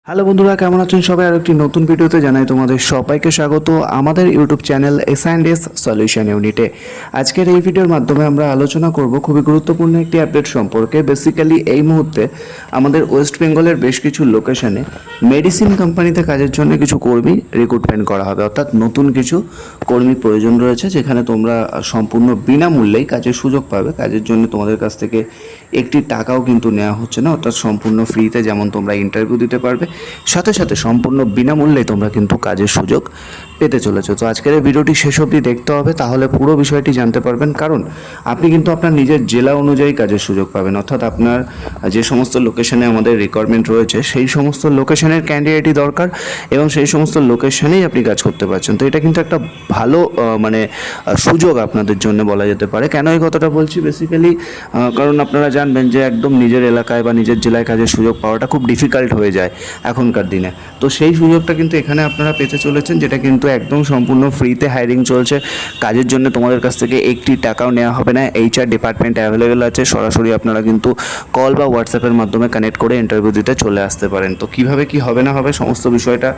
Hello বন্ধুরা, কেমন আছেন সবাই? আর একটি নতুন ভিডিওতে জানাই তোমাদের সবাইকে স্বাগত আমাদের ইউটিউব চ্যানেল এস সলিউশন ইউনিটে। আজকের এই ভিডিওর মাধ্যমে আমরা আলোচনা করব খুবই গুরুত্বপূর্ণ একটি আপডেট সম্পর্কে। বেসিক্যালি এই মুহূর্তে আমাদের ওয়েস্ট বেঙ্গলের বেশ কিছু লোকেশনে মেডিসিন কোম্পানিতে কাজের জন্য কিছু কর্মী রিক্রুটমেন্ট করা হবে, অর্থাৎ নতুন কিছু কর্মী প্রয়োজন রয়েছে, যেখানে তোমরা সম্পূর্ণ বিনামূল্যেই কাজের সুযোগ পাবে। কাজের জন্য তোমাদের কাছ থেকে একটি টাকাও কিন্তু নেওয়া হচ্ছে না, অর্থাৎ সম্পূর্ণ ফ্রিতে যেমন তোমরা ইন্টারভিউ দিতে পারবে, সাথে সাথে সম্পূর্ণ বিনামূল্যে তোমরা কিন্তু কাজের সুযোগ পেতে চলেছো। তো আজকের এই ভিডিওটি শেষ অবধি দেখতে হবে, তাহলে পুরো বিষয়টি জানতে পারবেন। কারণ আপনি কিন্তু আপনার নিজের জেলা অনুযায়ী কাজের সুযোগ পাবেন, অর্থাৎ আপনার যে সমস্ত লোকেশনে আমাদের রিকোয়ারমেন্ট রয়েছে সেই সমস্ত লোকেশনের ক্যান্ডিডেটই দরকার এবং সেই সমস্ত লোকেশনেই আপনি কাজ করতে পারছেন। তো এটা কিন্তু একটা ভালো সুযোগ আপনাদের জন্য বলা যেতে পারে। কেন এই কথাটা বলছি? বেসিক্যালি কারণ আপনারা জানবেন যে একদম নিজের এলাকায় বা নিজের জেলায় কাজের সুযোগ পাওয়াটা খুব ডিফিকাল্ট হয়ে যায় এখনকার দিনে। তো সেই সুযোগটা কিন্তু এখানে আপনারা পেতে চলেছেন, যেটা কিন্তু একদম সম্পূর্ণ ফ্রিতে হায়ারিং চলছে। কাজের জন্য তোমাদের কাছ থেকে একটি টাকাও নেওয়া হবে না। HR ডিপার্টমেন্ট অ্যাভেলেবেল আছে, সরাসরি আপনারা কিন্তু কল বা হোয়াটসঅ্যাপের মাধ্যমে কানেক্ট করে ইন্টারভিউ দিতে চলে আসতে পারেন। তো কীভাবে কী হবে না হবে সমস্ত বিষয়টা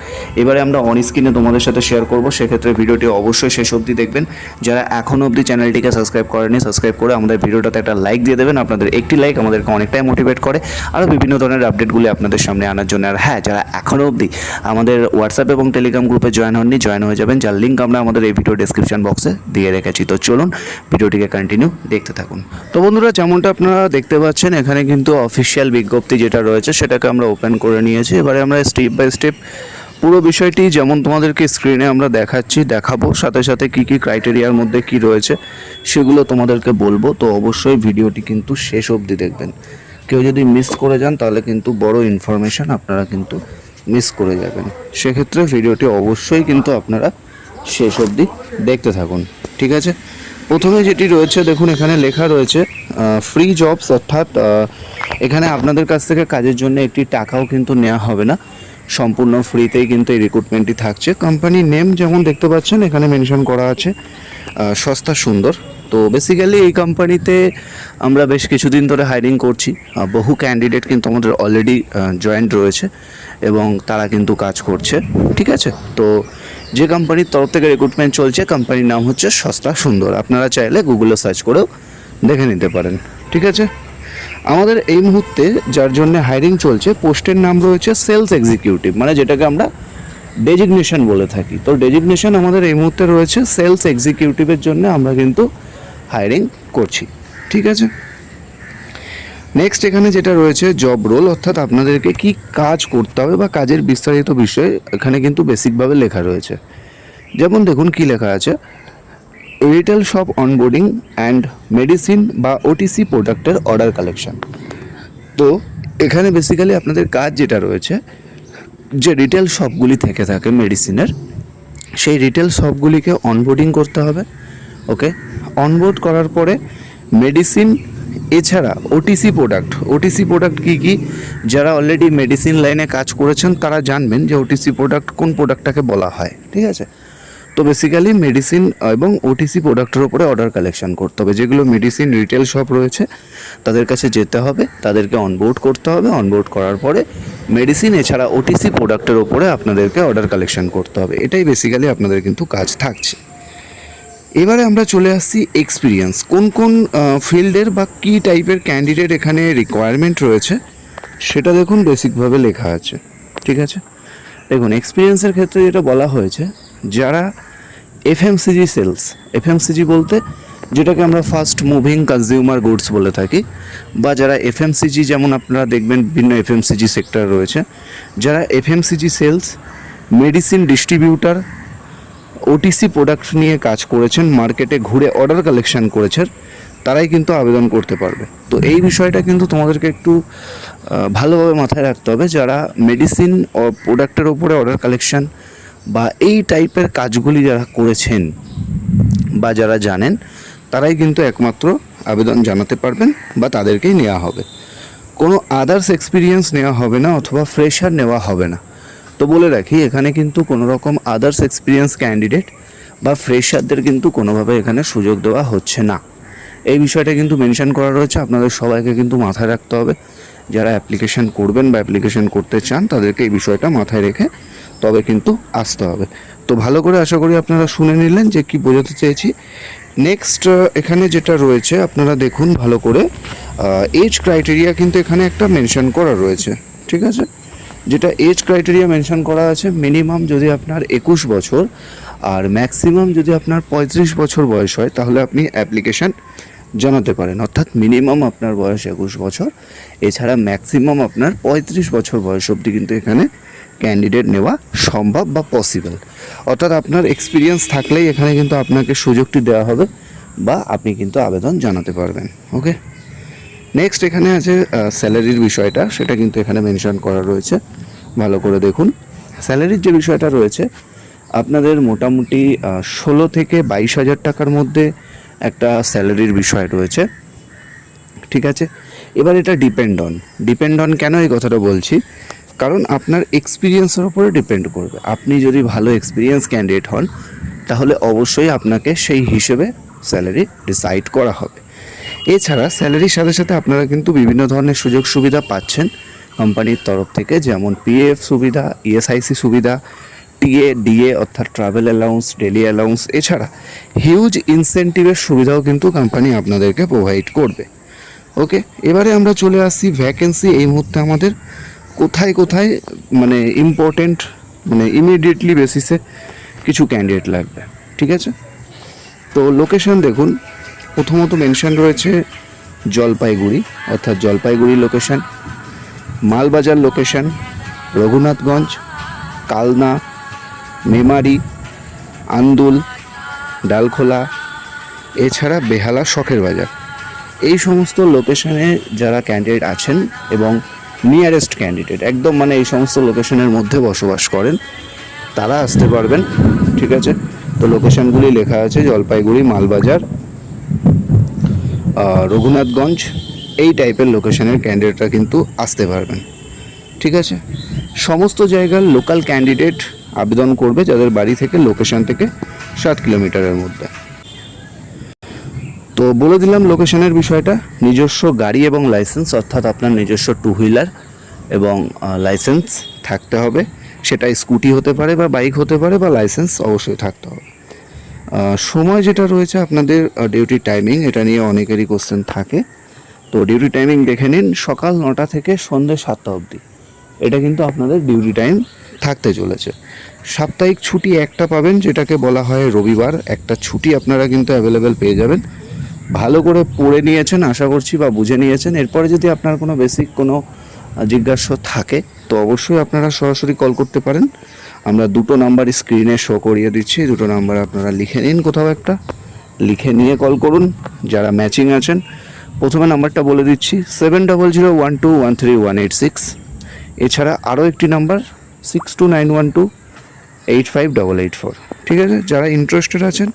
এবারে আমরা অন স্ক্রিনে তোমাদের সাথে শেয়ার করব। সেক্ষেত্রে ভিডিওটি অবশ্যই শেষ অবধি দেখবেন। যারা এখনও অবধি চ্যানেলটিকে সাবস্ক্রাইব করেনি, সাবস্ক্রাইব করে আমাদের ভিডিওটাতে একটা লাইক দিয়ে দেবেন। আপনাদের একটি লাইক আমাদেরকে অনেকটাই মোটিভেট করে আরও বিভিন্ন ধরনের আপডেটগুলি আপনাদের সামনে আনার জন্য। আর হ্যাঁ, যারা এখনও অবধি আমাদের হোয়াটসঅ্যাপ এবং টেলিগ্রাম গ্রুপে জয়েন হননি, জয়েন হয়ে যাবেন, যার লিঙ্ক আমরা আমাদের এই ভিডিও ডেসক্রিপশন বক্সে দিয়ে রেখেছি। তো চলুন ভিডিওটিকে কন্টিনিউ দেখতে থাকুন। তো বন্ধুরা, যেমনটা আপনারা দেখতে পাচ্ছেন, এখানে কিন্তু অফিসিয়াল বিজ্ঞপ্তি যেটা রয়েছে সেটাকে আমরা ওপেন করে নিয়েছি। এবারে আমরা স্টেপ বাই স্টেপ পুরো বিষয়টি যেমন তোমাদেরকে স্ক্রিনে আমরা দেখাবো, সাথে সাথে কী কী ক্রাইটেরিয়ার মধ্যে কি রয়েছে সেগুলো তোমাদেরকে বলবো। তো অবশ্যই ভিডিওটি কিন্তু শেষ অবধি দেখবেন। কেউ যদি মিস করে যান তাহলে কিন্তু বড় ইনফরমেশান আপনারা কিন্তু মিস করে যাবেন। সেক্ষেত্রে ভিডিওটি অবশ্যই কিন্তু আপনারা শেষ অবধি দেখতে থাকুন, ঠিক আছে? প্রথমে যেটি রয়েছে দেখুন, এখানে লেখা রয়েছে ফ্রি জবস, অর্থাৎ এখানে আপনাদের কাছ থেকে কাজের জন্য একটি টাকাও কিন্তু নেওয়া হবে না, সম্পূর্ণ ফ্রিতেই কিন্তু এই রিক্রুটমেন্টটি থাকছে। কোম্পানির নেম যেমন দেখতে পাচ্ছেন এখানে মেনশন করা আছে, সস্তা সুন্দর। তো বেসিক্যালি এই কোম্পানিতে আমরা বেশ কিছুদিন ধরে হায়ারিং করছি। বহু ক্যান্ডিডেট কিন্তু আমাদের অলরেডি জয়েন্ট রয়েছে এবং তারা কিন্তু কাজ করছে, ঠিক আছে? তো যে কোম্পানির তরফ থেকে রিক্রুটমেন্ট চলছে, কোম্পানির নাম হচ্ছে সস্তা সুন্দর। আপনারা চাইলে গুগলে সার্চ করেও দেখে নিতে পারেন, ঠিক আছে? আমাদের এই মুহূর্তে যার জন্য হায়ারিং চলছে, পোস্টের নাম রয়েছে সেলস এক্সিকিউটিভ, মানে যেটাকে আমরা ডেজিগনেশন বলে থাকি। তো ডেজিগনেশন আমাদের এই মুহূর্তে রয়েছে সেলস এক্সিকিউটিভের জন্য আমরা কিন্তু হায়ারিং করছি, ঠিক আছে? নেক্সট এখানে যেটা রয়েছে জব রোল, অর্থাৎ আপনাদেরকে কি কাজ করতে হবে বা কাজের বিস্তারিত বিষয় এখানে কিন্তু বেসিকভাবে লেখা রয়েছে। যেমন দেখুন কি লেখা আছে, retail shop onboarding and medicine বা OTC প্রোডাক্টের অর্ডার কালেকশন। তো এখানে বেসিক্যালি আপনাদের কাজ যেটা রয়েছে, যে রিটেল শপগুলি থেকে থাকে মেডিসিনের, সেই রিটেল শপগুলিকে অনবোর্ডিং করতে হবে। ওকে, অনবোর্ড করার পরে মেডিসিন এছাড়া ওটিসি প্রোডাক্ট কী কী, যারা অলরেডি মেডিসিন লাইনে কাজ করেছেন তারা জানবেন যে OTC প্রোডাক্ট কোন প্রোডাক্টটাকে বলা হয়, ঠিক আছে? তো বেসিক্যালি মেডিসিন এবং OTC প্রোডাক্টের উপরে অর্ডার কালেকশন করতে হবে। যেগুলো মেডিসিন রিটেল শপ রয়েছে তাদের কাছে যেতে হবে, তাদেরকে অনবোর্ড করতে হবে। অনবোর্ড করার পরে মেডিসিন এছাড়া OTC প্রোডাক্টের উপরে আপনাদেরকে অর্ডার কালেকশন করতে হবে। এটাই বেসিক্যালি আপনাদের কিন্তু কাজ থাকছে। এবারে আমরা চলে আসছি এক্সপিরিয়েন্স, কোন কোন ফিল্ডের বা কী টাইপের ক্যান্ডিডেট এখানে রিকোয়ারমেন্ট রয়েছে সেটা দেখুন বেসিকভাবে লেখা আছে, ঠিক আছে? দেখুন এক্সপিরিয়েন্সের ক্ষেত্রে যেটা বলা হয়েছে, যারা FMCG বলতে যেটাকে আমরা ফাস্ট মুভিং কনজিউমার গুডস বলে থাকি, বা যারা FMCG, যেমন আপনারা দেখবেন বিভিন্ন FMCG সেক্টর রয়েছে, যারা FMCG sales, medicine distributor, OTC product নিয়ে কাজ করেছেন, মার্কেটে ঘুরে অর্ডার কালেকশন করেছেন, তারাই কিন্তু আবেদন করতে পারবে। তো এই বিষয়টা কিন্তু তোমাদেরকে একটু ভালোভাবে মাথায় রাখতে হবে। যারা মেডিসিন ও প্রোডাক্টের ওপরে অর্ডার কালেকশন বা এই টাইপের কাজগুলি যারা করেছেন বা যারা জানেন, তারাই কিন্তু একমাত্র আবেদন জানাতে পারবেন বা তাদেরকেই নেওয়া হবে। কোনো আদার্স এক্সপিরিয়েন্স নেওয়া হবে না, অথবা ফ্রেশার নেওয়া হবে না। তো বলে রাখি, এখানে কিন্তু কোনো রকম আদার্স এক্সপিরিয়েন্স ক্যান্ডিডেট বা ফ্রেশারদের কিন্তু কোনোভাবে এখানে সুযোগ দেওয়া হচ্ছে না। এই বিষয়টা কিন্তু মেনশন করা রয়েছে, আপনাদের সবাইকে কিন্তু মাথায় রাখতে হবে। যারা অ্যাপ্লিকেশন করবেন বা অ্যাপ্লিকেশন করতে চান তাদেরকে এই বিষয়টা মাথায় রেখে তবে কিন্তু আসতে হবে। তো ভালো করে আশা করি আপনারা শুনে নিলেন যে কি বোঝাতে চেয়েছি। নেক্সট এখানে যেটা রয়েছে আপনারা দেখুন ভালো করে, এজ ক্রাইটেরিয়া কিন্তু এখানে একটা মেনশন করা রয়েছে, ঠিক আছে। যেটা এজ ক্রাইটেরিয়া মেনশন করা আছে, মিনিমাম যদি আপনার 21 বছর আর ম্যাক্সিমাম যদি আপনার 35 বছর বয়স হয় তাহলে আপনি অ্যাপ্লিকেশান জানাতে পারেন। অর্থাৎ মিনিমাম আপনার বয়স 21 বছর, এছাড়া ম্যাক্সিমাম আপনার 35 বছর বয়স অবধি কিন্তু এখানে ক্যান্ডিডেট নেওয়া সম্ভব বা পসিবল। অর্থাৎ আপনার এক্সপিরিয়েন্স থাকলেই এখানে কিন্তু আপনাকে সুযোগটি দেওয়া হবে বা আপনি কিন্তু আবেদন জানাতে পারবেন। ওকে, নেক্সট এখানে আছে স্যালারির বিষয়টা, সেটা কিন্তু এখানে মেনশন করা রয়েছে, ভালো করে দেখুন। স্যালারির যে বিষয়টা রয়েছে আপনাদের মোটামুটি 16 থেকে 22 হাজার টাকার মধ্যে একটা স্যালারির বিষয় রয়েছে, ঠিক আছে। এবার এটা ডিপেন্ড অন কেন এই কথাটা বলছি, কারণ আপনার এক্সপিরিয়েন্সের উপরে ডিপেন্ড করবে। আপনি যদি ভালো এক্সপিরিয়েন্স ক্যান্ডিডেট হন তাহলে অবশ্যই আপনাকে সেই হিসেবে স্যালারি ডিসাইড করা হবে। এছাড়া স্যালারির সাথে সাথে আপনারা কিন্তু বিভিন্ন ধরনের সুযোগ সুবিধা পাচ্ছেন কোম্পানির তরফ থেকে, যেমন পিএফ সুবিধা, ইএসআইসি সুবিধা, টিএ ডিএ অর্থাৎ ট্রাভেল অ্যালাউন্স, ডেলি অ্যালাউন্স, এছাড়া হিউজ ইনসেন্টিভের সুবিধাও কিন্তু কোম্পানি আপনাদেরকে প্রোভাইড করবে। ওকে, এবারে আমরা চলে আসছি ভ্যাকেন্সি এই মুহূর্তে আমাদের কোথায় কোথায় মানে ইম্পর্টেন্ট, মানে ইমিডিয়েটলি বেসিসে কিছু ক্যান্ডিডেট লাগবে, ঠিক আছে। তো লোকেশন দেখুন, প্রথমত মেনশন রয়েছে জলপাইগুড়ি, অর্থাৎ জলপাইগুড়ি লোকেশন, মালবাজার লোকেশন, রঘুনাথগঞ্জ, কালনা, মেমারি, আন্দুল, ডালখোলা, এছাড়া বেহালা, শখের বাজার, এই সমস্ত লোকেশনে যারা ক্যান্ডিডেট আছেন এবং নিয়ারেস্ট ক্যান্ডিডেট একদম মানে এই সমস্ত লোকেশনের মধ্যে বসবাস করেন তারা আসতে পারবেন, ঠিক আছে। তো লোকেশনগুলি লেখা আছে জলপাইগুড়ি, মালবাজার, রঘুনাথগঞ্জ, এই টাইপের লোকেশনের ক্যান্ডিডেটরা কিন্তু আসতে পারবেন, ঠিক আছে। সমস্ত জায়গার লোকাল ক্যান্ডিডেট আবেদন করবে যাদের বাড়ি থেকে লোকেশন থেকে 7 কিলোমিটারের মধ্যে। তো বলে দিলাম লোকেশনের বিষয়টা। নিজস্ব গাড়ি এবং লাইসেন্স, অর্থাৎ আপনার নিজস্ব 2 হুইলার এবং লাইসেন্স থাকতে হবে, সেটা স্কুটি হতে পারে বা বাইক হতে পারে, বা লাইসেন্স অবশ্যই থাকতে হবে। সময় যেটা রয়েছে আপনাদের ডিউটি টাইমিং, এটা নিয়ে অনেকেরই কোশ্চেন থাকে। তো ডিউটি টাইমিং দেখে নিন, সকাল 9টা থেকে সন্ধ্যে 7টা অবধি এটা কিন্তু আপনাদের ডিউটি টাইম থাকতে চলেছে। সাপ্তাহিক ছুটি একটা পাবেন, যেটাকে বলা হয় রবিবার, একটা ছুটি আপনারা কিন্তু অ্যাভেলেবেল পেয়ে যাবেন। ভালো করে পড়ে নিয়েছেন আশা করছি বা বুঝে নিয়েছেন। এরপরে যদি আপনার কোনো বেসিক কোনো জিজ্ঞাসা থাকে তো অবশ্যই আপনারা সরাসরি কল করতে পারেন। আমরা 2টো নাম্বার স্ক্রিনে শো করিয়ে দিচ্ছি, 2টো নাম্বার আপনারা লিখে নিন, কোথাও একটা লিখে নিয়ে কল করুন যারা ম্যাচিং আছেন। প্রথমে নাম্বারটা বলে দিচ্ছি 7001213186, এছাড়া আরও একটি নাম্বার 6291285884, ঠিক আছে। যারা ইন্টারেস্টেড আছেন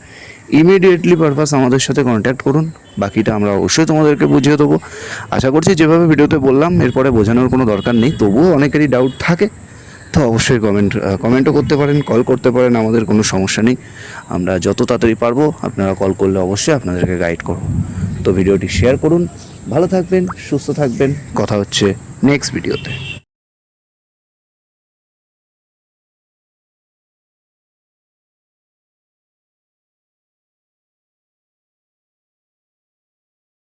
ইমিডিয়েটলি পারপাস আমাদের সাথে কন্ট্যাক্ট করুন, বাকিটা আমরা অবশ্যই তোমাদেরকে বুঝিয়ে দেবো। আশা করছি যেভাবে ভিডিওতে বললাম এরপরে বোঝানোর কোনো দরকার নেই, তবুও অনেকেরই ডাউট থাকে তো অবশ্যই কমেন্টও করতে পারেন, কল করতে পারেন, আমাদের কোনো সমস্যা নেই। আমরা যত তাড়াতাড়ি পারবো আপনারা কল করলে অবশ্যই আপনাদেরকে গাইড করব। তো ভিডিওটি শেয়ার করুন, ভালো থাকবেন, সুস্থ থাকবেন, কথা হচ্ছে নেক্সট ভিডিওতে।